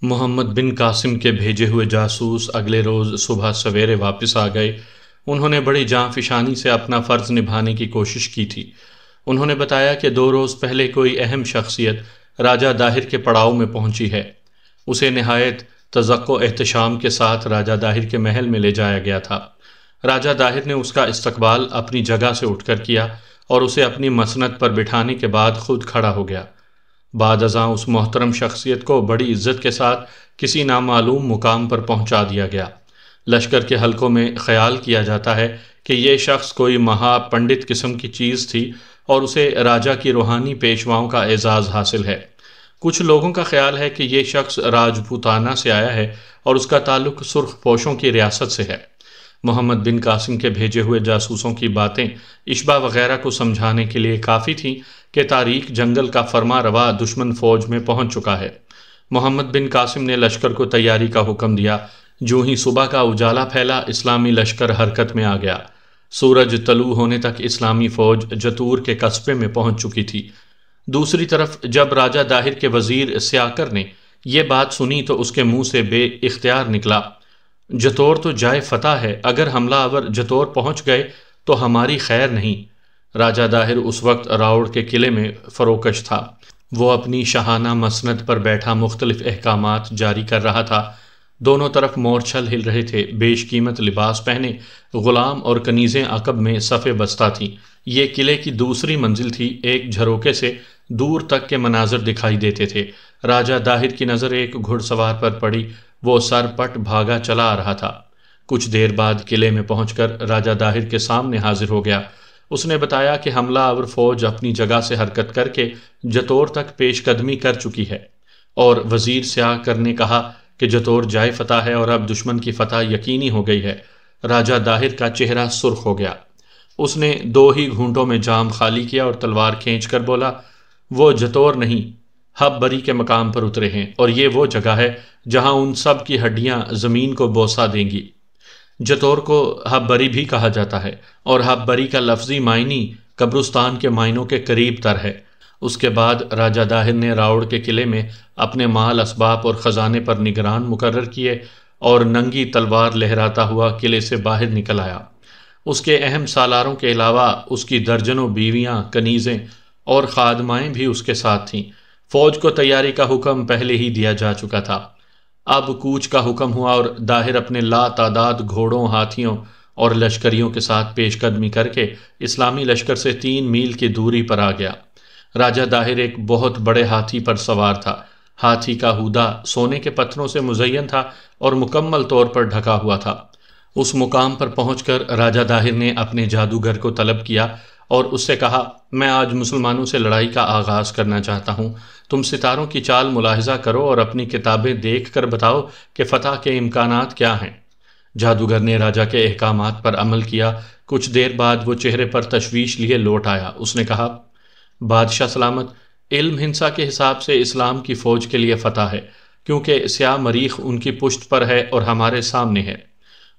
محمد بن قاسم کے بھیجے ہوئے جاسوس اگلے روز صبح سویرے واپس آ گئے۔ انہوں نے بڑی جاں فشانی سے اپنا فرض نبھانے کی کوشش کی تھی۔ انہوں نے بتایا کہ 2 روز پہلے کوئی اہم شخصیت راجہ داہر کے پڑاؤ میں پہنچی ہے۔ اسے نہایت تذوق و احتشام کے ساتھ راجہ داہر کے محل میں لے جایا گیا تھا۔ راجہ داہر نے اس کا استقبال اپنی جگہ سے اٹھ کر کیا اور اسے اپنی مسند پر بٹھانے کے بعد خود کھڑا ہو گیا۔ بعد ازاں اس محترم شخصیت کو بڑی عزت کے ساتھ کسی نامعلوم مقام پر پہنچا دیا گیا۔ لشکر کے حلقوں میں خیال کیا جاتا ہے کہ یہ شخص کوئی مہا پنڈت قسم کی چیز تھی اور اسے راجہ کی روحانی پیشواؤں کا اعزاز حاصل ہے۔ کچھ لوگوں کا خیال ہے کہ یہ شخص راجپوتانہ سے آیا ہے اور اس کا تعلق سرخ پوشوں کی ریاست سے ہے۔ محمد بن قاسم کے بھیجے ہوئے جاسوسوں کی باتیں اشبا وغیرہ کو سمجھانے کے لیے کافی تھیں کہ تاریخ جنگل کا فرما روا دشمن فوج میں پہنچ چکا ہے۔ محمد بن قاسم نے لشکر کو تیاری کا حکم دیا۔ جو ہی صبح کا اجالا پھیلا، اسلامی لشکر حرکت میں آ گیا۔ سورج طلوع ہونے تک اسلامی فوج جتور کے قصبے میں پہنچ چکی تھی۔ دوسری طرف جب راجہ داہر کے وزیر سیاکر نے یہ بات سنی تو اس کے منہ سے بے اختیار نکلا، جتور تو جائے فتح ہے، اگر حملہ آور جتور پہنچ گئے تو ہماری خیر نہیں۔ راجہ داہر اس وقت راوڑ کے قلعے میں فروکش تھا۔ وہ اپنی شاہانہ مسند پر بیٹھا مختلف احکامات جاری کر رہا تھا۔ دونوں طرف مورچھل ہل رہے تھے۔ بیش قیمت لباس پہنے غلام اور کنیزیں عقب میں صف بستہ تھیں۔ یہ قلعے کی دوسری منزل تھی۔ ایک جھروکے سے دور تک کے مناظر دکھائی دیتے تھے۔ راجہ داہر کی نظر ایک گھڑ سوار پر پڑی۔ وہ سر پٹ بھاگا چلا آ رہا تھا۔ کچھ دیر بعد قلعے میں پہنچ کر راجہ داہر کے سامنے حاضر ہو گیا۔ اس نے بتایا کہ حملہ آور فوج اپنی جگہ سے حرکت کر کے جتور تک پیش قدمی کر چکی ہے، اور وزیر سیاکر نے کہا کہ جتور جائے فتح ہے اور اب دشمن کی فتح یقینی ہو گئی ہے۔ راجہ داہر کا چہرہ سرخ ہو گیا۔ اس نے 2 ہی گھونٹوں میں جام خالی کیا اور تلوار کھینچ کر بولا، وہ جتور نہیں، حب بری کے مقام پر اترے ہیں، اور یہ وہ جگہ ہے جہاں ان سب کی ہڈیاں زمین کو بوسہ دیں گی۔ جتور کو حب بری بھی کہا جاتا ہے، اور حب بری کا لفظی معنی قبرستان کے معنوں کے قریب تر ہے۔ اس کے بعد راجہ داہر نے راوڑ کے قلعے میں اپنے مال اسباب اور خزانے پر نگران مقرر کیے اور ننگی تلوار لہراتا ہوا قلعے سے باہر نکل آیا۔ اس کے اہم سالاروں کے علاوہ اس کی درجنوں بیویاں، کنیزیں اور خادمائیں بھی اس کے ساتھ تھیں۔ فوج کو تیاری کا حکم پہلے ہی دیا جا چکا تھا۔ اب کوچ کا حکم ہوا اور داہر اپنے لا تعداد گھوڑوں، ہاتھیوں اور لشکریوں کے ساتھ پیش قدمی کر کے اسلامی لشکر سے 3 میل کی دوری پر آ گیا۔ راجہ داہر ایک بہت بڑے ہاتھی پر سوار تھا۔ ہاتھی کا ہودہ سونے کے پتھروں سے مزین تھا اور مکمل طور پر ڈھکا ہوا تھا۔ اس مقام پر پہنچ کر راجہ داہر نے اپنے جادوگر کو طلب کیا اور اس سے کہا، میں آج مسلمانوں سے لڑائی کا آغاز کرنا چاہتا ہوں۔ تم ستاروں کی چال ملاحظہ کرو اور اپنی کتابیں دیکھ کر بتاؤ کہ فتح کے امکانات کیا ہیں۔ جادوگر نے راجہ کے احکامات پر عمل کیا۔ کچھ دیر بعد وہ چہرے پر تشویش لیے لوٹ آیا۔ اس نے کہا، بادشاہ سلامت، علم ہنسا کے حساب سے اسلام کی فوج کے لیے فتح ہے، کیونکہ سیاہ مریخ ان کی پشت پر ہے اور ہمارے سامنے ہے۔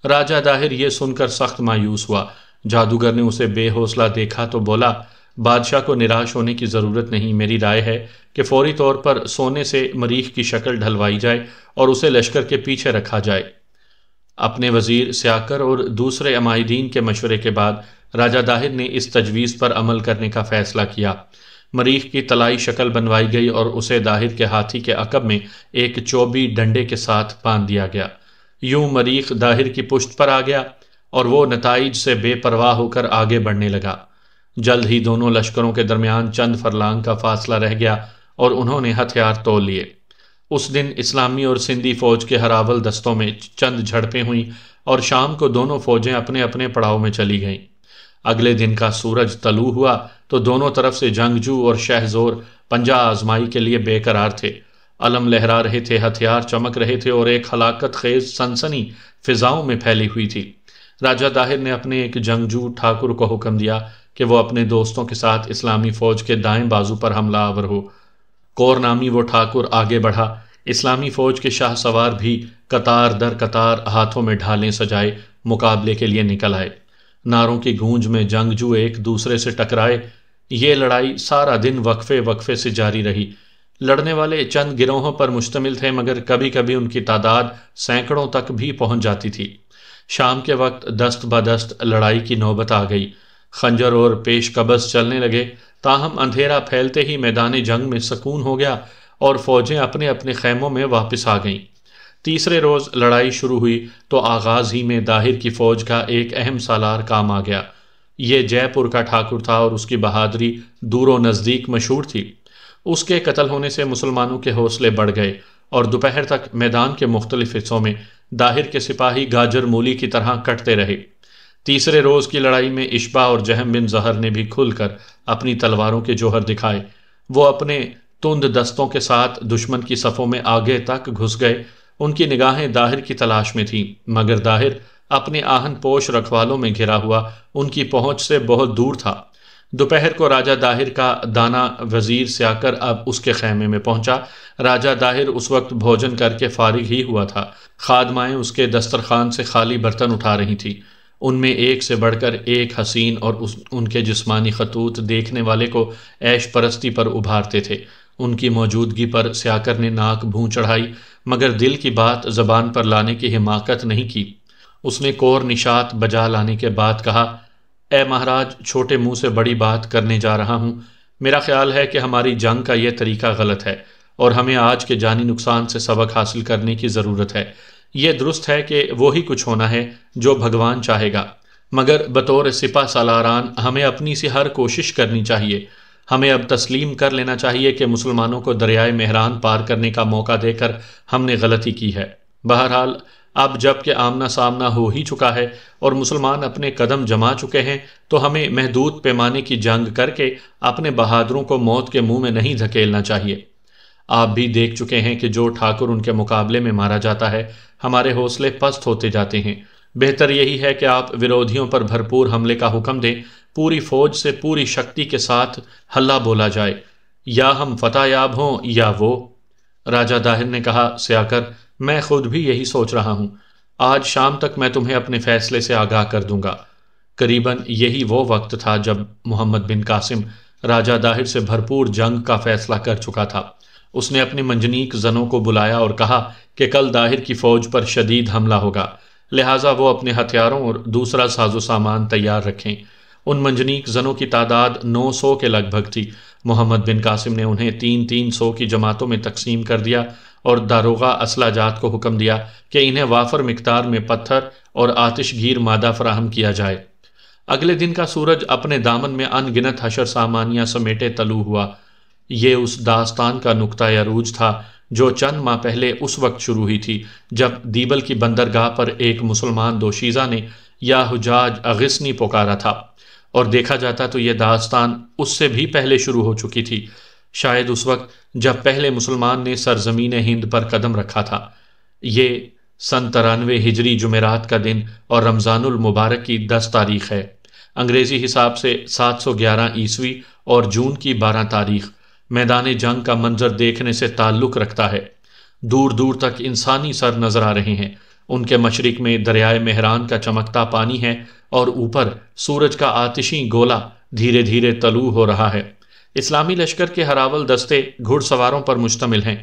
راجہ داہر یہ سن کر سخت مایوس ہوا۔ جادوگر نے اسے بے حوصلہ دیکھا تو بولا، بادشاہ کو نراش ہونے کی ضرورت نہیں۔ میری رائے ہے کہ فوری طور پر سونے سے مریخ کی شکل ڈھلوائی جائے اور اسے لشکر کے پیچھے رکھا جائے۔ اپنے وزیر سیاکر اور دوسرے عمائدین کے مشورے کے بعد راجہ داہر نے اس تجویز پر عمل کرنے کا فیصلہ کیا۔ مریخ کی طلائی شکل بنوائی گئی اور اسے داہر کے ہاتھی کے عقب میں ایک چوبی ڈنڈے کے ساتھ باندھ دیا گیا۔ یوں مریخ داہر کی پشت پر آ گیا اور وہ نتائج سے بے پرواہ ہو کر آگے بڑھنے لگا۔ جلد ہی دونوں لشکروں کے درمیان چند فرلانگ کا فاصلہ رہ گیا اور انہوں نے ہتھیار تول لیے۔ اس دن اسلامی اور سندھی فوج کے ہراول دستوں میں چند جھڑپیں ہوئیں اور شام کو دونوں فوجیں اپنے اپنے پڑاؤ میں چلی گئیں۔ اگلے دن کا سورج طلوع ہوا تو دونوں طرف سے جنگجو اور شہزور پنجہ آزمائی کے لیے بے قرار تھے۔ علم لہرا رہے تھے، ہتھیار چمک رہے تھے اور ایک ہلاکت خیز سنسنی فضاؤں میں پھیلی ہوئی تھی۔ راجہ داہر نے اپنے ایک جنگجو ٹھاکر کو حکم دیا کہ وہ اپنے دوستوں کے ساتھ اسلامی فوج کے دائیں بازو پر حملہ آور ہو۔ کور نامی وہ ٹھاکر آگے بڑھا۔ اسلامی فوج کے شاہ سوار بھی قطار در قطار ہاتھوں میں ڈھالیں سجائے مقابلے کے لیے نکل آئے۔ نعروں کی گونج میں جنگجو ایک دوسرے سے ٹکرائے۔ یہ لڑائی سارا دن وقفے وقفے سے جاری رہی، لڑنے والے چند گروہوں پر مشتمل تھے، مگر کبھی کبھی ان کی تعداد سینکڑوں تک بھی پہنچ جاتی تھی۔ شام کے وقت دست بدست لڑائی کی نوبت آ گئی۔ خنجر اور پیش قبض چلنے لگے، تاہم اندھیرا پھیلتے ہی میدان جنگ میں سکون ہو گیا اور فوجیں اپنے اپنے خیموں میں واپس آ گئیں۔ تیسرے روز لڑائی شروع ہوئی تو آغاز ہی میں داہر کی فوج کا ایک اہم سالار کام آ گیا۔ یہ جے پور کا ٹھاکر تھا اور اس کی بہادری دور و نزدیک مشہور تھی۔ اس کے قتل ہونے سے مسلمانوں کے حوصلے بڑھ گئے اور دوپہر تک میدان کے مختلف حصوں میں داہر کے سپاہی گاجر مولی کی طرح کٹتے رہے۔ تیسرے روز کی لڑائی میں اشبا اور جہم بن زہر نے بھی کھل کر اپنی تلواروں کے جوہر دکھائے۔ وہ اپنے تند دستوں کے ساتھ دشمن کی صفوں میں آگے تک گھس گئے۔ ان کی نگاہیں داہر کی تلاش میں تھیں، مگر داہر اپنے آہن پوش رکھوالوں میں گھرا ہوا ان کی پہنچ سے بہت دور تھا۔ دوپہر کو راجہ داہر کا دانا وزیر سیاکر اب اس کے خیمے میں پہنچا۔ راجہ داہر اس وقت بھوجن کر کے فارغ ہی ہوا تھا۔ خادمائیں اس کے دسترخوان سے خالی برتن اٹھا رہی تھیں۔ ان میں ایک سے بڑھ کر ایک حسین اور ان کے جسمانی خطوط دیکھنے والے کو عیش پرستی پر ابھارتے تھے۔ ان کی موجودگی پر سیاکر نے ناک بھون چڑھائی، مگر دل کی بات زبان پر لانے کی حماقت نہیں کی۔ اس نے کور نشات بجا لانے کے بعد کہا، اے مہاراج، چھوٹے منہ سے بڑی بات کرنے جا رہا ہوں۔ میرا خیال ہے کہ ہماری جنگ کا یہ طریقہ غلط ہے اور ہمیں آج کے جانی نقصان سے سبق حاصل کرنے کی ضرورت ہے۔ یہ درست ہے کہ وہی کچھ ہونا ہے جو بھگوان چاہے گا، مگر بطور سپہ سالاران ہمیں اپنی سی ہر کوشش کرنی چاہیے۔ ہمیں اب تسلیم کر لینا چاہیے کہ مسلمانوں کو دریائے مہران پار کرنے کا موقع دے کر ہم نے غلطی کی ہے۔ بہرحال اب جب کہ آمنا سامنا ہو ہی چکا ہے اور مسلمان اپنے قدم جما چکے ہیں، تو ہمیں محدود پیمانے کی جنگ کر کے اپنے بہادروں کو موت کے منہ میں نہیں دھکیلنا چاہیے۔ آپ بھی دیکھ چکے ہیں کہ جو ٹھاکر ان کے مقابلے میں مارا جاتا ہے، ہمارے حوصلے پست ہوتے جاتے ہیں۔ بہتر یہی ہے کہ آپ ورودھیوں پر بھرپور حملے کا حکم دیں، پوری فوج سے پوری شکتی کے ساتھ ہلہ بولا جائے، یا ہم فتح یاب ہوں یا وہ۔ راجہ داہر نے کہا، سیاکر، میں خود بھی یہی سوچ رہا ہوں۔ آج شام تک میں تمہیں اپنے فیصلے سے آگاہ کر دوں گا۔ قریباً یہی وہ وقت تھا جب محمد بن قاسم راجہ داہر سے بھرپور جنگ کا فیصلہ کر چکا تھا۔ اس نے اپنے منجنیق زنوں کو بلایا اور کہا کہ کل داہر کی فوج پر شدید حملہ ہوگا، لہٰذا وہ اپنے ہتھیاروں اور دوسرا ساز و سامان تیار رکھیں۔ ان منجنیق زنوں کی تعداد 900 کے لگ بھگ تھی۔ محمد بن قاسم نے انہیں 300 کی جماعتوں میں تقسیم کر دیا اور داروغہ اسلحہ جات کو حکم دیا کہ انہیں وافر مقدار میں پتھر اور آتش گیر مادہ فراہم کیا جائے۔ اگلے دن کا سورج اپنے دامن میں ان گنت حشر سامانیاں سمیٹے طلوع ہوا۔ یہ اس داستان کا نقطہ عروج تھا جو چند ماہ پہلے اس وقت شروع ہوئی تھی جب دیبل کی بندرگاہ پر ایک مسلمان دوشیزہ نے یا حجاج اغثنی پکارا تھا، اور دیکھا جاتا تو یہ داستان اس سے بھی پہلے شروع ہو چکی تھی، شاید اس وقت جب پہلے مسلمان نے سرزمین ہند پر قدم رکھا تھا۔ یہ سن 93 ہجری جمعرات کا دن اور رمضان المبارک کی 10 تاریخ ہے۔ انگریزی حساب سے 711 عیسوی اور جون کی 12 تاریخ میدان جنگ کا منظر دیکھنے سے تعلق رکھتا ہے۔ دور دور تک انسانی سر نظر آ رہے ہیں۔ ان کے مشرق میں دریائے مہران کا چمکتا پانی ہے اور اوپر سورج کا آتشی گولا دھیرے دھیرے طلوع ہو رہا ہے۔ اسلامی لشکر کے ہراول دستے گھڑ سواروں پر مشتمل ہیں۔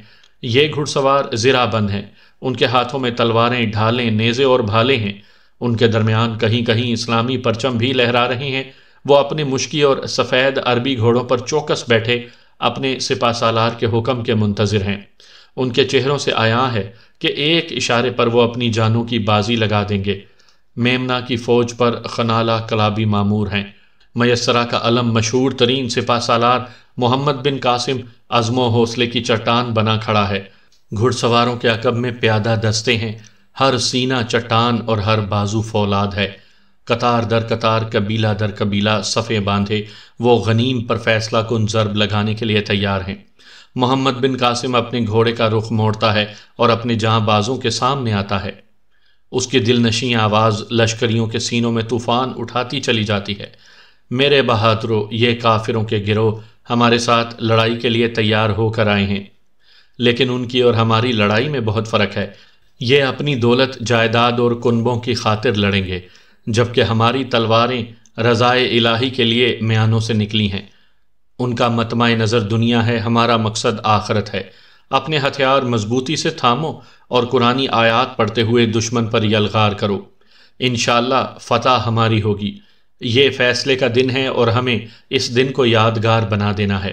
یہ گھڑ سوار زرہ بند ہیں۔ ان کے ہاتھوں میں تلواریں، ڈھالیں، نیزے اور بھالے ہیں۔ ان کے درمیان کہیں کہیں اسلامی پرچم بھی لہرا رہے ہیں۔ وہ اپنے مشکی اور سفید عربی گھوڑوں پر چوکس بیٹھے اپنے سپہ سالار کے حکم کے منتظر ہیں۔ ان کے چہروں سے عیاں ہے کہ ایک اشارے پر وہ اپنی جانوں کی بازی لگا دیں گے۔ میمنا کی فوج پر خنالہ کلابی مامور ہیں۔ میسرہ کا علم مشہور ترین سپہ سالار محمد بن قاسم عزم و حوصلے کی چٹان بنا کھڑا ہے۔ گھڑ سواروں کے عقب میں پیادہ دستے ہیں، ہر سینہ چٹان اور ہر بازو فولاد ہے۔ قطار در قطار، قبیلہ در قبیلہ صفیں باندھے وہ غنیم پر فیصلہ کن ضرب لگانے کے لیے تیار ہیں۔ محمد بن قاسم اپنے گھوڑے کا رخ موڑتا ہے اور اپنے جاں بازوں کے سامنے آتا ہے۔ اس کی دل نشیں آواز لشکریوں کے سینوں میں طوفان اٹھاتی چلی جاتی ہے۔ میرے بہادروں، یہ کافروں کے گروہ ہمارے ساتھ لڑائی کے لیے تیار ہو کر آئے ہیں، لیکن ان کی اور ہماری لڑائی میں بہت فرق ہے۔ یہ اپنی دولت، جائیداد اور کنبوں کی خاطر لڑیں گے، جبکہ ہماری تلواریں رضائے الہی کے لیے میانوں سے نکلی ہیں۔ ان کا مطمع نظر دنیا ہے، ہمارا مقصد آخرت ہے۔ اپنے ہتھیار مضبوطی سے تھامو اور قرآنی آیات پڑھتے ہوئے دشمن پر یلغار کرو، انشاءاللہ فتح ہماری ہوگی۔ یہ فیصلے کا دن ہے اور ہمیں اس دن کو یادگار بنا دینا ہے۔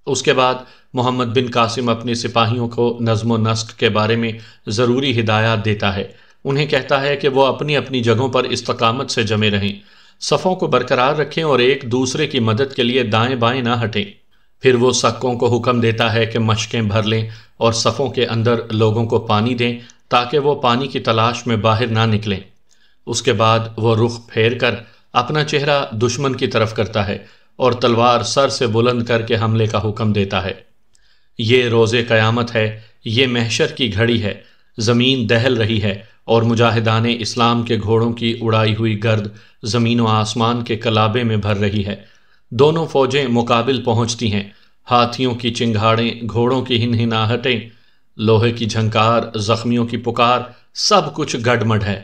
اس کے بعد محمد بن قاسم اپنے سپاہیوں کو نظم و نسق کے بارے میں ضروری ہدایات دیتا ہے۔ انہیں کہتا ہے کہ وہ اپنی اپنی جگہوں پر استقامت سے جمے رہیں، صفوں کو برقرار رکھیں اور ایک دوسرے کی مدد کے لیے دائیں بائیں نہ ہٹیں۔ پھر وہ سکوں کو حکم دیتا ہے کہ مشقیں بھر لیں اور صفوں کے اندر لوگوں کو پانی دیں تاکہ وہ پانی کی تلاش میں باہر نہ نکلیں۔ اس کے بعد وہ رخ پھیر کر اپنا چہرہ دشمن کی طرف کرتا ہے اور تلوار سر سے بلند کر کے حملے کا حکم دیتا ہے۔ یہ روز قیامت ہے، یہ محشر کی گھڑی ہے، زمین دہل رہی ہے اور مجاہدان اسلام کے گھوڑوں کی اڑائی ہوئی گرد زمین و آسمان کے کلابے میں بھر رہی ہے۔ دونوں فوجیں مقابل پہنچتی ہیں، ہاتھیوں کی چنگھاڑیں، گھوڑوں کی ہنہناہٹیں، لوہے کی جھنکار، زخمیوں کی پکار، سب کچھ گڈمڈ ہے۔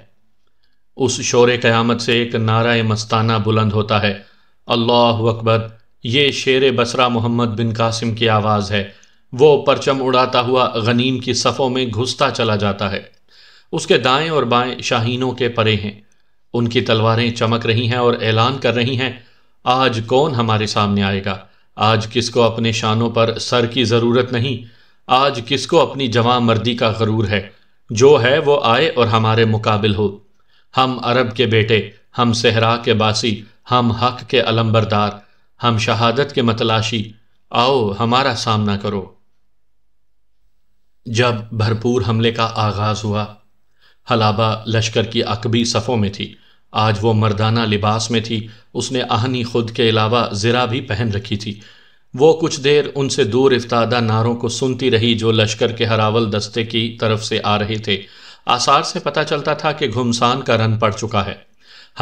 اس شور قیامت سے ایک نعرہ مستانہ بلند ہوتا ہے، اللہ اکبر! یہ شیر بصرہ محمد بن قاسم کی آواز ہے۔ وہ پرچم اڑاتا ہوا غنیم کی صفوں میں گھستا چلا جاتا ہے۔ اس کے دائیں اور بائیں شاہینوں کے پرے ہیں، ان کی تلواریں چمک رہی ہیں اور اعلان کر رہی ہیں، آج کون ہمارے سامنے آئے گا؟ آج کس کو اپنے شانوں پر سر کی ضرورت نہیں؟ آج کس کو اپنی جواں مردی کا غرور ہے؟ جو ہے وہ آئے اور ہمارے مقابل ہو۔ ہم عرب کے بیٹے، ہم صحرا کے باسی، ہم حق کے علمبردار، ہم شہادت کے متلاشی، آؤ ہمارا سامنا کرو۔ جب بھرپور حملے کا آغاز ہوا، حلابہ لشکر کی عقبی صفوں میں تھی۔ آج وہ مردانہ لباس میں تھی، اس نے آہنی خود کے علاوہ زرہ بھی پہن رکھی تھی۔ وہ کچھ دیر ان سے دور افتادہ نعروں کو سنتی رہی جو لشکر کے ہراول دستے کی طرف سے آ رہے تھے۔ آثار سے پتہ چلتا تھا کہ گھمسان کا رن پڑ چکا ہے۔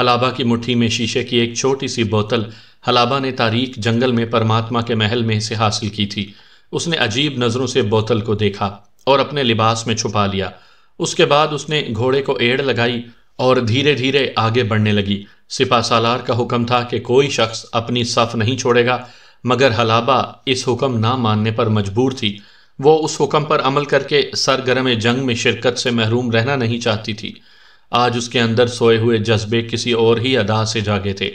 حلابہ کی مٹھی میں شیشے کی ایک چھوٹی سی بوتل حلابہ نے تاریک جنگل میں پرماتما کے محل میں سے حاصل کی تھی۔ اس نے عجیب نظروں سے بوتل کو دیکھا اور اپنے لباس میں چھپا لیا۔ اس کے بعد اس نے گھوڑے کو ایڑ لگائی اور دھیرے دھیرے آگے بڑھنے لگی۔ سپہ سالار کا حکم تھا کہ کوئی شخص اپنی صف نہیں چھوڑے گا، مگر حلابہ اس حکم نہ ماننے پر مجبور تھی۔ وہ اس حکم پر عمل کر کے سرگرم جنگ میں شرکت سے محروم رہنا نہیں چاہتی تھی۔ آج اس کے اندر سوئے ہوئے جذبے کسی اور ہی ادا سے جاگے تھے۔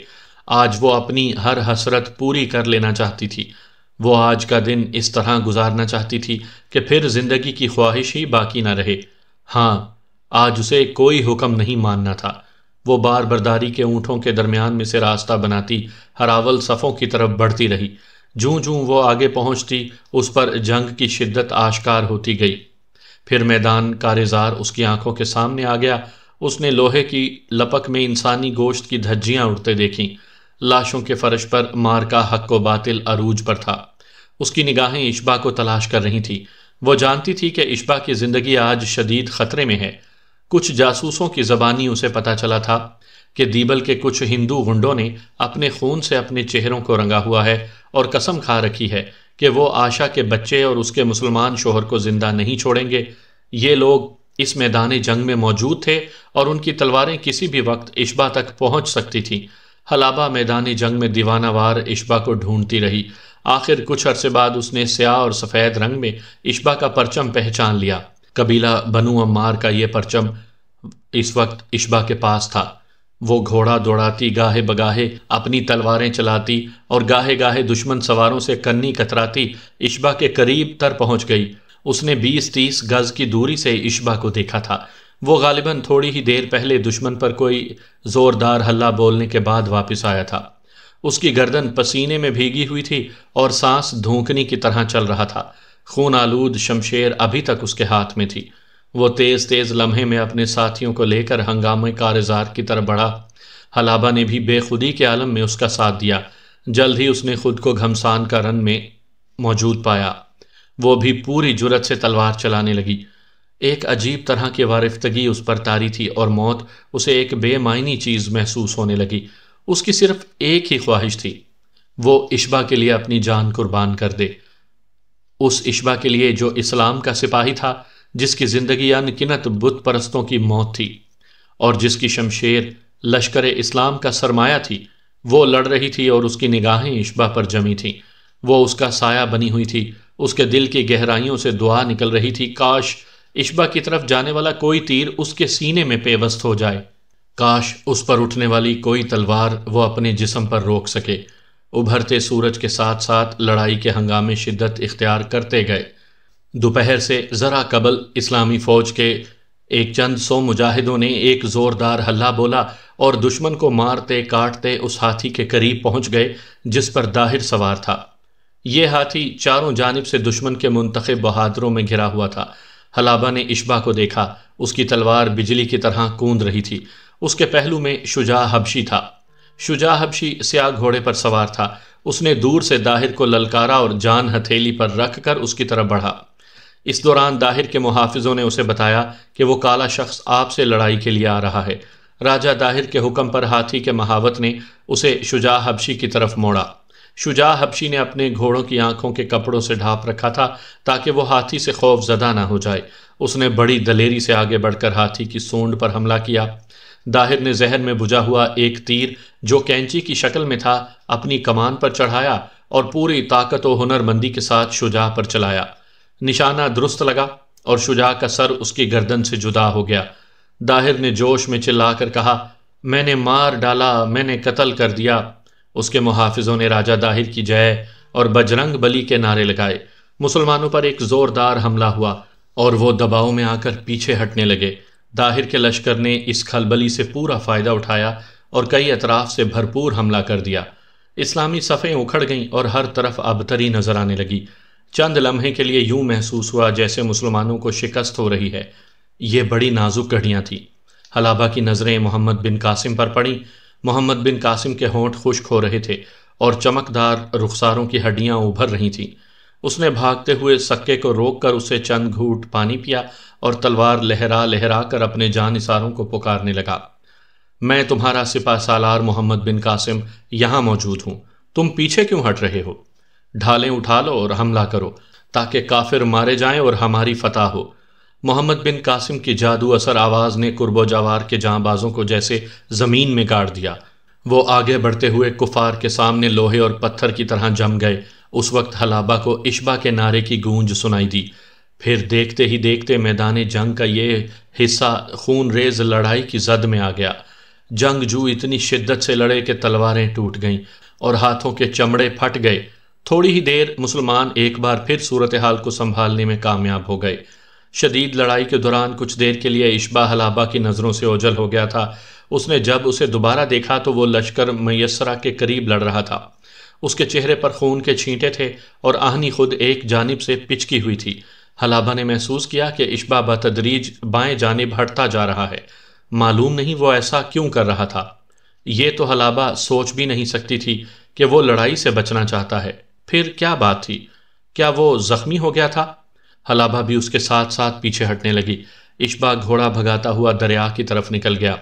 آج وہ اپنی ہر حسرت پوری کر لینا چاہتی تھی۔ وہ آج کا دن اس طرح گزارنا چاہتی تھی کہ پھر زندگی کی خواہش ہی باقی نہ رہے۔ ہاں، آج اسے کوئی حکم نہیں ماننا تھا۔ وہ بار برداری کے اونٹوں کے درمیان میں سے راستہ بناتی ہراول صفوں کی طرف بڑھتی رہی۔ جوں جوں وہ آگے پہنچتی اس پر جنگ کی شدت آشکار ہوتی گئی۔ پھر میدان کارزار اس کی آنکھوں کے سامنے آ گیا۔ اس نے لوہے کی لپک میں انسانی گوشت کی دھجیاں اڑتے دیکھیں۔ لاشوں کے فرش پر مارکا حق و باطل عروج پر تھا۔ اس کی نگاہیں اشبا کو تلاش کر رہی تھیں۔ وہ جانتی تھی کہ اشبا کی زندگی آج شدید خطرے میں ہے۔ کچھ جاسوسوں کی زبانی اسے پتہ چلا تھا کہ دیبل کے کچھ ہندو غنڈوں نے اپنے خون سے اپنے چہروں کو رنگا ہوا ہے اور قسم کھا رکھی ہے کہ وہ آشا کے بچے اور اس کے مسلمان شوہر کو زندہ نہیں چھوڑیں گے۔ یہ لوگ اس میدان جنگ میں موجود تھے اور ان کی تلواریں کسی بھی وقت اشبا تک پہنچ سکتی تھیں۔ حلابہ میدان جنگ میں دیوانہ وار اشبا کو ڈھونڈتی رہی۔ آخر کچھ عرصے بعد اس نے سیاہ اور سفید رنگ میں اشبا کا پرچم پہچان لیا۔ قبیلہ بنو عمار کا یہ پرچم اس وقت اشبا کے پاس تھا۔ وہ گھوڑا دوڑاتی، گاہے بگاہے اپنی تلواریں چلاتی اور گاہے گاہے دشمن سواروں سے کنی کتراتی اشبا کے قریب تر پہنچ گئی۔ اس نے 20-30 گز کی دوری سے اشبا کو دیکھا تھا۔ وہ غالباً تھوڑی ہی دیر پہلے دشمن پر کوئی زوردار حلہ بولنے کے بعد واپس آیا تھا۔ اس کی گردن پسینے میں بھیگی ہوئی تھی اور سانس دھونکنی کی طرح چل رہا تھا۔ خون آلود شمشیر ابھی تک اس کے ہاتھ میں تھی۔ وہ تیز تیز لمحے میں اپنے ساتھیوں کو لے کر ہنگامے کارزار کی طرف بڑھا۔ حلابہ نے بھی بے خودی کے عالم میں اس کا ساتھ دیا۔ جلد ہی اس نے خود کو گھمسان کا رن میں موجود پایا۔ وہ بھی پوری جرت سے تلوار چلانے لگی۔ ایک عجیب طرح کی وارفتگی اس پر طاری تھی اور موت اسے ایک بے معنی چیز محسوس ہونے لگی۔ اس کی صرف ایک ہی خواہش تھی، وہ اشبا کے لیے اپنی جان قربان کر دے۔ اس اشبا کے لیے جو اسلام کا سپاہی تھا، جس کی زندگی انگنت بت پرستوں کی موت تھی اور جس کی شمشیر لشکر اسلام کا سرمایہ تھی۔ وہ لڑ رہی تھی اور اس کی نگاہیں اشبا پر جمی تھیں۔ وہ اس کا سایہ بنی ہوئی تھی۔ اس کے دل کی گہرائیوں سے دعا نکل رہی تھی، کاش اشبا کی طرف جانے والا کوئی تیر اس کے سینے میں پیوست ہو جائے، کاش اس پر اٹھنے والی کوئی تلوار وہ اپنے جسم پر روک سکے۔ ابھرتے سورج کے ساتھ ساتھ لڑائی کے ہنگامے شدت اختیار کرتے گئے۔ دوپہر سے ذرا قبل اسلامی فوج کے ایک چند سو مجاہدوں نے ایک زوردار ہلہ بولا اور دشمن کو مارتے کاٹتے اس ہاتھی کے قریب پہنچ گئے جس پر داہر سوار تھا۔ یہ ہاتھی چاروں جانب سے دشمن کے منتخب بہادروں میں گھرا ہوا تھا۔ حلابہ نے اشبا کو دیکھا، اس کی تلوار بجلی کی طرح کوند رہی تھی۔ اس کے پہلو میں شجاع حبشی تھا۔ شجاع حبشی سیاہ گھوڑے پر سوار تھا۔ اس نے دور سے داہر کو للکارا اور جان ہتھیلی پر رکھ کر اس کی طرف بڑھا۔ اس دوران داہر کے محافظوں نے اسے بتایا کہ وہ کالا شخص آپ سے لڑائی کے لیے آ رہا ہے۔ راجہ داہر کے حکم پر ہاتھی کے مہاوت نے اسے شجاع حبشی کی طرف موڑا۔ شجاع حبشی نے اپنے گھوڑوں کی آنکھوں کے کپڑوں سے ڈھانپ رکھا تھا تاکہ وہ ہاتھی سے خوف زدہ نہ ہو جائے۔ اس نے بڑی دلیری سے آگے بڑھ کر ہاتھی کی سونڈ پر حملہ کیا۔ داہر نے ذہن میں بجھا ہوا ایک تیر جو کینچی کی شکل میں تھا اپنی کمان پر چڑھایا اور پوری طاقت و ہنرمندی کے ساتھ شجاع پر چلایا۔ نشانہ درست لگا اور شجاع کا سر اس کی گردن سے جدا ہو گیا۔ داہر نے جوش میں چلا کر کہا، میں نے مار ڈالا، میں نے قتل کر دیا۔ اس کے محافظوں نے راجہ داہر کی جے اور بجرنگ بلی کے نعرے لگائے۔ مسلمانوں پر ایک زوردار حملہ ہوا اور وہ دباؤ میں آ کر پیچھے ہٹنے لگے۔ داہر کے لشکر نے اس کھلبلی سے پورا فائدہ اٹھایا اور کئی اطراف سے بھرپور حملہ کر دیا۔ اسلامی صفیں اکھڑ گئیں اور ہر طرف ابتری نظر آنے لگی۔ چند لمحے کے لیے یوں محسوس ہوا جیسے مسلمانوں کو شکست ہو رہی ہے۔ یہ بڑی نازک گھڑیاں تھیں۔ حلابہ کی نظریں محمد بن قاسم پر پڑیں۔ محمد بن قاسم کے ہونٹ خشک ہو رہے تھے اور چمکدار رخساروں کی ہڈیاں ابھر رہی تھیں۔ اس نے بھاگتے ہوئے سکے کو روک کر اسے چند گھونٹ پانی پیا اور تلوار لہرا لہرا کر اپنے جانثاروں کو پکارنے لگا، میں تمہارا سپہ سالار محمد بن قاسم یہاں موجود ہوں، تم پیچھے کیوں ہٹ رہے ہو؟ ڈھالیں اٹھا لو اور حملہ کرو تاکہ کافر مارے جائیں اور ہماری فتح ہو۔ محمد بن قاسم کی جادو اثر آواز نے قرب و جوار کے جاں بازوں کو جیسے زمین میں گاڑ دیا۔ وہ آگے بڑھتے ہوئے کفار کے سامنے لوہے اور پتھر کی طرح جم گئے۔ اس وقت حلابہ کو اشبا کے نعرے کی گونج سنائی دی۔ پھر دیکھتے ہی دیکھتے میدان جنگ کا یہ حصہ خون ریز لڑائی کی زد میں آ گیا۔ جنگجو اتنی شدت سے لڑے کہ تلواریں ٹوٹ گئیں اور ہاتھوں کے چمڑے پھٹ گئے۔ تھوڑی ہی دیر مسلمان ایک بار پھر صورتحال کو سنبھالنے میں کامیاب ہو گئے۔ شدید لڑائی کے دوران کچھ دیر کے لیے اشبا حلابہ کی نظروں سے اوجھل ہو گیا تھا۔ اس نے جب اسے دوبارہ دیکھا تو وہ لشکر میسرہ کے قریب لڑ رہا تھا۔ اس کے چہرے پر خون کے چھینٹے تھے اور آہنی خود ایک جانب سے پچکی ہوئی تھی۔ حلابہ نے محسوس کیا کہ اشبا بتدریج بائیں جانب ہٹتا جا رہا ہے۔ معلوم نہیں وہ ایسا کیوں کر رہا تھا۔ یہ تو حلابہ سوچ بھی نہیں سکتی تھی کہ وہ لڑائی سے بچنا چاہتا ہے۔ پھر کیا بات تھی؟ کیا وہ زخمی ہو گیا تھا؟ حلابہ بھی اس کے ساتھ ساتھ پیچھے ہٹنے لگی۔ اشبا گھوڑا بھگاتا ہوا دریا کی طرف نکل گیا۔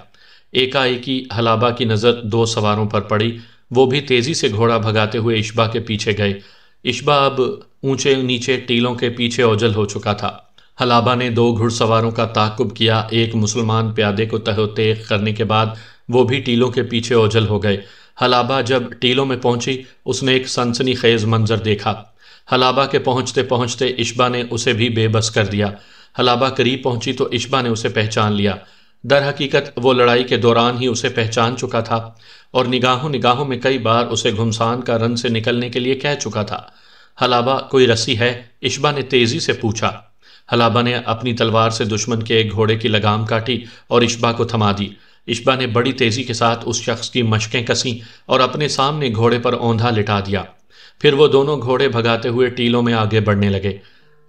ایکا-ایکی حلابہ کی نظر دو سواروں پر پڑی۔ وہ بھی تیزی سے گھوڑا بھگاتے ہوئے اشبا کے پیچھے گئے۔ اشبا اب اونچے نیچے ٹیلوں کے پیچھے اوجھل ہو چکا تھا۔ حلابہ نے دو گھڑ سواروں کا تعاقب کیا۔ ایک مسلمان پیادے کو تہ و تیغ کرنے کے بعد وہ بھی ٹیلوں کے پیچھے اوجھل ہو گئے۔ حلابہ جب ٹیلوں میں پہنچی اس نے ایک سنسنی خیز منظر دیکھا۔ حلابہ کے پہنچتے پہنچتے اشبا نے اسے بھی بے بس کر دیا۔ حلابہ قریب پہنچی تو اشبا نے اسے پہچان لیا۔ در حقیقت وہ لڑائی کے دوران ہی اسے پہچان چکا تھا اور نگاہوں میں کئی بار اسے گھمسان کا رن سے نکلنے کے لیے کہہ چکا تھا۔ حلابہ کوئی رسی ہے؟ اشبا نے تیزی سے پوچھا۔ حلابہ نے اپنی تلوار سے دشمن کے ایک گھوڑے کی لگام کاٹی اور اشبا کو تھما دی۔ اشبا نے بڑی تیزی کے ساتھ اس شخص کی مشقیں کسیں اور اپنے سامنے گھوڑے پر اوندھا لٹا دیا۔ پھر وہ دونوں گھوڑے بھگاتے ہوئے ٹیلوں میں آگے بڑھنے لگے۔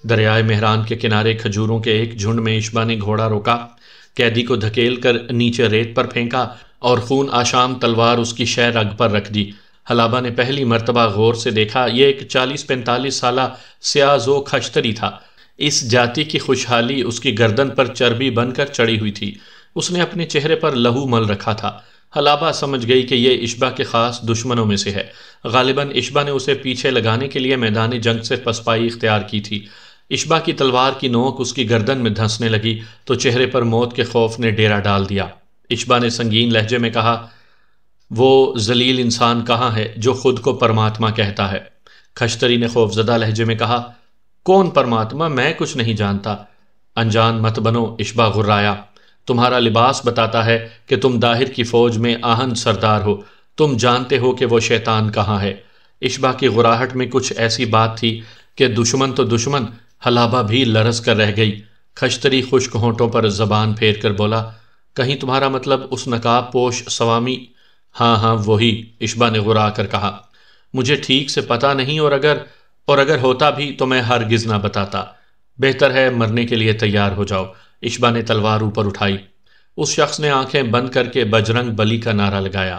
دریائے مہران کے کنارے کھجوروں کے ایک جھنڈ میں اشبا نے گھوڑا روکا، قیدی کو دھکیل کر نیچے ریت پر پھینکا اور خون آشام تلوار اس کی شہ رگ پر رکھ دی۔ حلابہ نے پہلی مرتبہ غور سے دیکھا یہ ایک 40-45 سالہ سیاہ زو کھشتری تھا۔ اس جاتی کی خوشحالی اس کی گردن پر چربی بن کر چڑھی ہوئی تھی۔ اس نے اپنے چہرے پر لہو مل رکھا تھا۔ حلابہ سمجھ گئی کہ یہ اشبا کے خاص دشمنوں میں سے ہے۔ غالباً اشبا نے اسے پیچھے لگانے کے لیے میدان جنگ سے پسپائی اختیار کی تھی۔ اشبا کی تلوار کی نوک اس کی گردن میں دھنسنے لگی تو چہرے پر موت کے خوف نے ڈیرا ڈال دیا۔ اشبا نے سنگین لہجے میں کہا، وہ ذلیل انسان کہاں ہے جو خود کو پرماتما کہتا ہے؟ کھشتری نے خوفزدہ لہجے میں کہا، کون پرماتما؟ میں کچھ نہیں جانتا۔ انجان مت بنو، اشبا غرایا، تمہارا لباس بتاتا ہے کہ تم داہر کی فوج میں آہن سردار ہو، تم جانتے ہو کہ وہ شیطان کہاں ہے۔ اشبا کی غراہٹ میں کچھ ایسی بات تھی کہ دشمن تو دشمن، حلابہ بھی لرز کر رہ گئی۔ کھشتری خشک ہونٹوں پر زبان پھیر کر بولا، کہیں تمہارا مطلب اس نقاب پوش سوامی؟ ہاں ہاں وہی، اشبا نے غرا کر کہا۔ مجھے ٹھیک سے پتہ نہیں، اور اگر ہوتا بھی تو میں ہرگز نہ بتاتا۔ بہتر ہے مرنے کے لیے تیار ہو جاؤ۔ اشبا نے تلوار اوپر اٹھائی۔ اس شخص نے آنکھیں بند کر کے بجرنگ بلی کا نعرہ لگایا۔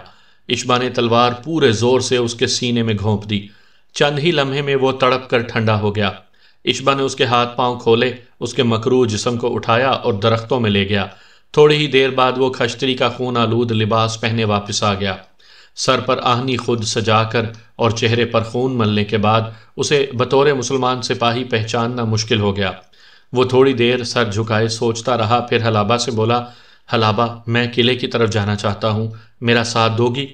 اشبا نے تلوار پورے زور سے اس کے سینے میں گھونپ دی۔ چند ہی لمحے میں وہ تڑپ کر ٹھنڈا ہو گیا۔ اشبا نے اس کے ہاتھ پاؤں کھولے، اس کے مکروہ جسم کو اٹھایا اور درختوں میں لے گیا۔ تھوڑی ہی دیر بعد وہ کھشتری کا خون آلود لباس پہنے واپس آ گیا۔ سر پر آہنی خود سجا کر اور چہرے پر خون ملنے کے بعد اسے بطور مسلمان سپاہی پہچاننا مشکل ہو گیا۔ وہ تھوڑی دیر سر جھکائے سوچتا رہا، پھر حلابہ سے بولا، حلابہ میں قلعے کی طرف جانا چاہتا ہوں، میرا ساتھ دو گی؟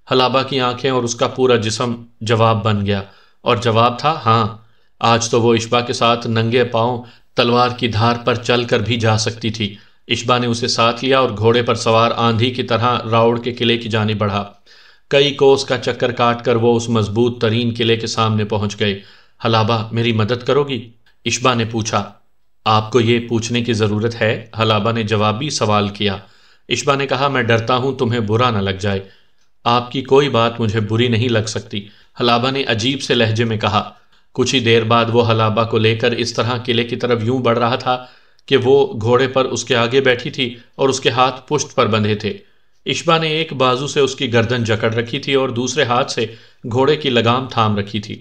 حلابہ کی آنکھیں اور اس کا پورا جسم جواب بن گیا، اور جواب تھا ہاں۔ آج تو وہ اشبا کے ساتھ ننگے پاؤں تلوار کی دھار پر چل کر بھی جا سکتی تھی۔ اشبا نے اسے ساتھ لیا اور گھوڑے پر سوار آندھی کی طرح راؤڑ کے قلعے کی جانب بڑھا۔ کئی کوس کا چکر کاٹ کر وہ اس مضبوط ترین قلعے کے سامنے پہنچ گئے۔ حلابہ میری مدد کرو گی؟ اشبا نے پوچھا۔ آپ کو یہ پوچھنے کی ضرورت ہے؟ حلابہ نے جوابی سوال کیا۔ اشبا نے کہا، میں ڈرتا ہوں تمہیں برا نہ لگ جائے۔ آپ کی کوئی بات مجھے بری نہیں لگ سکتی، حلابہ نے عجیب سے لہجے میں کہا۔ کچھ ہی دیر بعد وہ حلابہ کو لے کر اس طرح قلعے کی طرف یوں بڑھ رہا تھا کہ وہ گھوڑے پر اس کے آگے بیٹھی تھی اور اس کے ہاتھ پشت پر بندھے تھے۔ اشبا نے ایک بازو سے اس کی گردن جکڑ رکھی تھی اور دوسرے ہاتھ سے گھوڑے کی لگام تھام رکھی تھی۔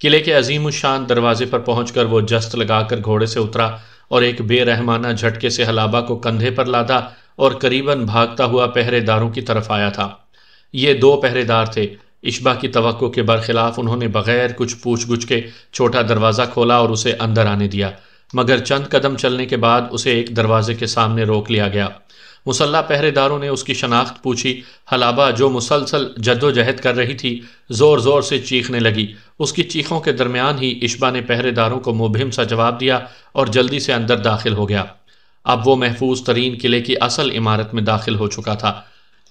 قلعے کے عظیم الشان دروازے پر پہنچ کر وہ جست لگا کر گھوڑے سے اترا اور ایک بے رحمانہ جھٹکے سے حلابہ کو کندھے پر لادا اور قریباً بھاگتا ہوا پہرے داروں کی طرف آیا تھا۔ یہ 2 پہرے دار تھے۔ اشبا کی توقع کے برخلاف انہوں نے بغیر کچھ پوچھ گچھ کے چھوٹا دروازہ کھولا اور اسے اندر آنے دیا، مگر چند قدم چلنے کے بعد اسے ایک دروازے کے سامنے روک لیا گیا۔ مسلح پہرے داروں نے اس کی شناخت پوچھی۔ حلابہ جو مسلسل جد و جہد کر رہی تھی زور زور سے چیخنے لگی۔ اس کی چیخوں کے درمیان ہی اشبا نے پہرے داروں کو مبہم سا جواب دیا اور جلدی سے اندر داخل ہو گیا۔ اب وہ محفوظ ترین قلعے کی اصل عمارت میں داخل ہو چکا تھا۔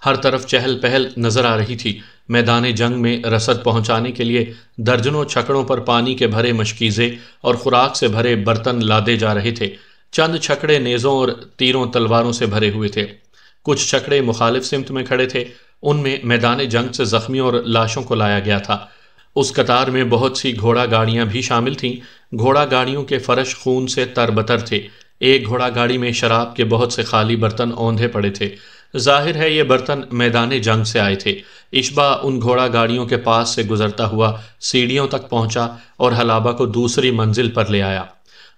ہر طرف چہل پہل نظر آ رہی تھی۔ میدان جنگ میں رسد پہنچانے کے لیے درجنوں چھکڑوں پر پانی کے بھرے مشکیزے اور خوراک سے بھرے برتن لادے جا رہے تھے۔ چند چھکڑے نیزوں اور تیروں تلواروں سے بھرے ہوئے تھے۔ کچھ چھکڑے مخالف سمت میں کھڑے تھے، ان میں میدان جنگ سے زخمیوں اور لاشوں کو لایا گیا تھا۔ اس قطار میں بہت سی گھوڑا گاڑیاں بھی شامل تھیں۔ گھوڑا گاڑیوں کے فرش خون سے تربتر تھے۔ ایک گھوڑا گاڑی میں شراب کے بہت سے خالی برتن اوندھے پڑے تھے۔ ظاہر ہے یہ برتن میدان جنگ سے آئے تھے۔ اشبا ان گھوڑا گاڑیوں کے پاس سے گزرتا ہوا سیڑھیوں تک پہنچا اور حلابہ کو دوسری منزل پر لے آیا۔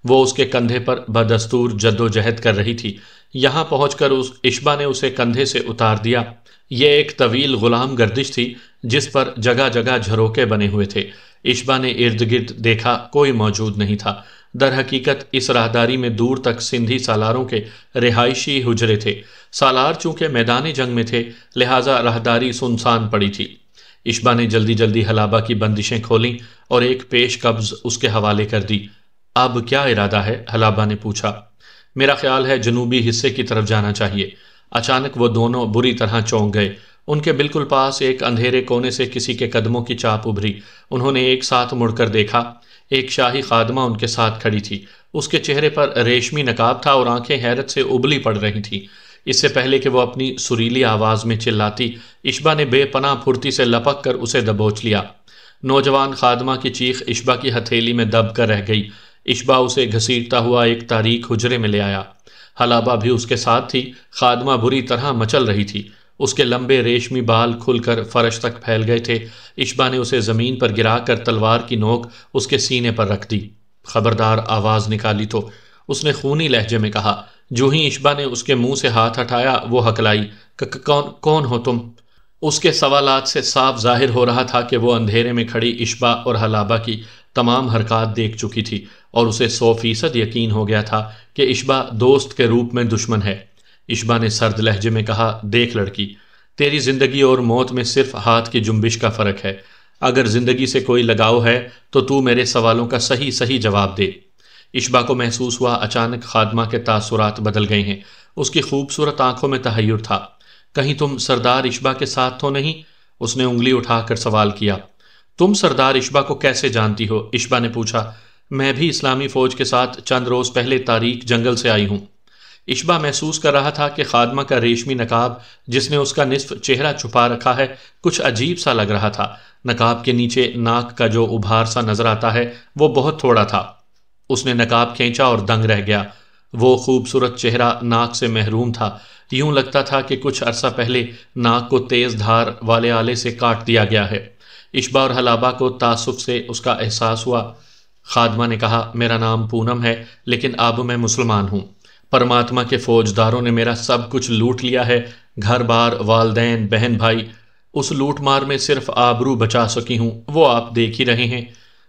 وہ اس کے کندھے پر بدستور جد و جہد کر رہی تھی۔ یہاں پہنچ کر اشبا نے اسے کندھے سے اتار دیا۔ یہ ایک طویل غلام گردش تھی جس پر جگہ جگہ جھروکے بنے ہوئے تھے۔ اشبا نے ارد گرد دیکھا، کوئی موجود نہیں تھا۔ در حقیقت اس راہداری میں دور تک سندھی سالاروں کے رہائشی حجرے تھے۔ سالار چونکہ میدان جنگ میں تھے لہٰذا راہداری سنسان پڑی تھی۔ اشبا نے جلدی جلدی حلابہ کی بندشیں کھولیں اور ایک پیش قبض اس کے حوالے کر دی۔ اب کیا ارادہ ہے؟ حلابہ نے پوچھا۔ میرا خیال ہے جنوبی حصے کی طرف جانا چاہیے۔ اچانک وہ دونوں بری طرح چونک گئے۔ ان کے بالکل پاس ایک اندھیرے کونے سے کسی کے قدموں کی چاپ ابھری۔ انہوں نے ایک ساتھ مڑ کر دیکھا۔ ایک شاہی خادمہ ان کے ساتھ کھڑی تھی۔ اس کے چہرے پر ریشمی نقاب تھا اور آنکھیں حیرت سے ابلی پڑ رہی تھیں۔ اس سے پہلے کہ وہ اپنی سریلی آواز میں چلاتی، اشبا نے بے پناہ پھرتی سے لپک کر اسے دبوچ لیا۔ نوجوان خادمہ کی چیخ اشبا کی ہتھیلی میں دب کر رہ گئی۔ اشبا اسے گھسیٹتا ہوا ایک تاریک حجرے میں لے آیا۔ حلابہ بھی اس کے ساتھ تھی۔ خادمہ بری طرح مچل رہی تھی۔ اس کے لمبے ریشمی بال کھل کر فرش تک پھیل گئے تھے۔ اشبا نے اسے زمین پر گرا کر تلوار کی نوک اس کے سینے پر رکھ دی۔ خبردار آواز نکالی تو اس نے خونی لہجے میں کہا۔ جو ہی اشبا نے اس کے منہ سے ہاتھ ہٹایا وہ ہکلائی، کون ہو تم؟ اس کے سوالات سے صاف ظاہر ہو رہا تھا کہ وہ اندھیرے میں کھڑی اشبا اور حلابہ کی تمام حرکات دیکھ چکی تھی اور اسے 100% یقین ہو گیا تھا کہ اشبا دوست کے روپ میں دشمن ہے۔ اشبا نے سرد لہجے میں کہا، دیکھ لڑکی، تیری زندگی اور موت میں صرف ہاتھ کی جنبش کا فرق ہے۔ اگر زندگی سے کوئی لگاؤ ہے تو تو میرے سوالوں کا صحیح صحیح جواب دے۔ اشبا کو محسوس ہوا اچانک خادمہ کے تاثرات بدل گئے ہیں۔ اس کی خوبصورت آنکھوں میں تحیر تھا۔ کہیں تم سردار اشبا کے ساتھ تو نہیں؟ اس نے انگلی اٹھا کر سوال کیا۔ تم سردار اشبا کو کیسے جانتی ہو؟ اشبا نے پوچھا۔ میں بھی اسلامی فوج کے ساتھ چند روز پہلے تاریک جنگل سے آئی ہوں۔ اشبا محسوس کر رہا تھا کہ خادمہ کا ریشمی نقاب جس نے اس کا نصف چہرہ چھپا رکھا ہے کچھ عجیب سا لگ رہا تھا۔ نقاب کے نیچے ناک کا جو ابھار سا نظر آتا ہے وہ بہت تھوڑا تھا۔ اس نے نقاب کھینچا اور دنگ رہ گیا۔ وہ خوبصورت چہرہ ناک سے محروم تھا۔ یوں لگتا تھا کہ کچھ عرصہ پہلے ناک کو تیز دھار والے آلے سے کاٹ دیا گیا ہے۔ اشبا اور حلابہ کو تعصب سے اس کا احساس ہوا۔ خادمہ نے کہا، میرا نام پونم ہے لیکن اب میں مسلمان ہوں۔ پرماتما کے فوجداروں نے میرا سب کچھ لوٹ لیا ہے، گھر بار، والدین، بہن بھائی۔ اس لوٹ مار میں صرف آبرو بچا سکی ہوں، وہ آپ دیکھ ہی رہے ہیں۔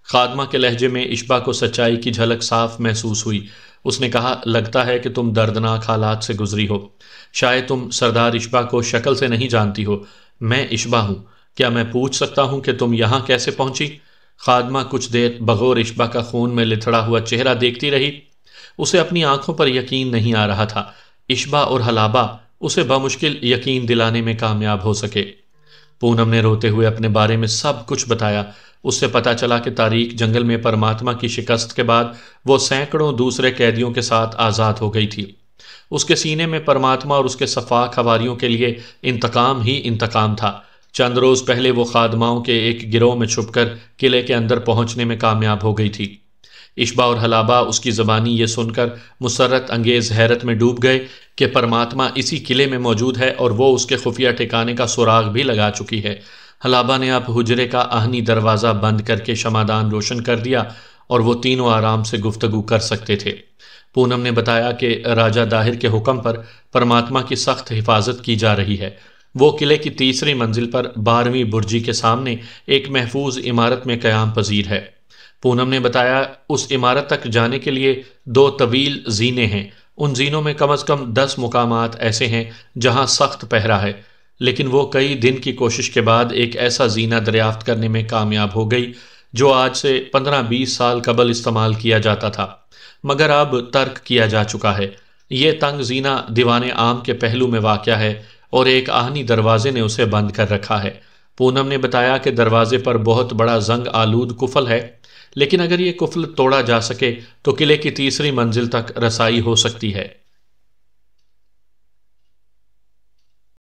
خادمہ کے لہجے میں اشبا کو سچائی کی جھلک صاف محسوس ہوئی۔ اس نے کہا، لگتا ہے کہ تم دردناک حالات سے گزری ہو۔ شاید تم سردار اشبا کو شکل سے نہیں جانتی ہو۔ میں اشبا ہوں۔ کیا میں پوچھ سکتا ہوں کہ تم یہاں کیسے پہنچی؟ خادمہ کچھ دیر بغور اشبا کا خون میں لتھڑا ہوا چہرہ دیکھتی رہی۔ اسے اپنی آنکھوں پر یقین نہیں آ رہا تھا۔ اشبا اور حلابہ اسے بمشکل یقین دلانے میں کامیاب ہو سکے۔ پونم نے روتے ہوئے اپنے بارے میں سب کچھ بتایا۔ اس سے پتا چلا کہ تاریک جنگل میں پرماتما کی شکست کے بعد وہ سینکڑوں دوسرے قیدیوں کے ساتھ آزاد ہو گئی تھی۔ اس کے سینے میں پرماتما اور اس کے صفاق حواریوں کے لیے انتقام ہی انتقام تھا۔ چند روز پہلے وہ خادماؤں کے ایک گروہ میں چھپ کر قلعے کے اندر پہنچنے میں کامیاب ہو گئی تھی۔ اشبا اور حلابہ اس کی زبانی یہ سن کر مسرت انگیز حیرت میں ڈوب گئے کہ پرماتما اسی قلعے میں موجود ہے اور وہ اس کے خفیہ ٹھکانے کا سراغ بھی لگا چکی ہے۔ حلابہ نے اب حجرے کا آہنی دروازہ بند کر کے شمعدان روشن کر دیا اور وہ تینوں آرام سے گفتگو کر سکتے تھے۔ پونم نے بتایا کہ راجہ داہر کے حکم پر پرماتما کی سخت حفاظت کی جا رہی ہے۔ وہ قلعے کی تیسری منزل پر 12ویں برجی کے سامنے ایک محفوظ عمارت میں قیام پذیر ہے۔ پونم نے بتایا اس عمارت تک جانے کے لیے 2 طویل زینے ہیں۔ ان زینوں میں کم از کم 10 مقامات ایسے ہیں جہاں سخت پہرا ہے، لیکن وہ کئی دن کی کوشش کے بعد ایک ایسا زینہ دریافت کرنے میں کامیاب ہو گئی جو آج سے 15-20 سال قبل استعمال کیا جاتا تھا مگر اب ترک کیا جا چکا ہے۔ یہ تنگ زینہ دیوان عام کے پہلو میں واقع ہے اور ایک آہنی دروازے نے اسے بند کر رکھا ہے۔ پونم نے بتایا کہ دروازے پر بہت بڑا زنگ آلود قفل ہے، لیکن اگر یہ قفل توڑا جا سکے تو قلعے کی تیسری منزل تک رسائی ہو سکتی ہے۔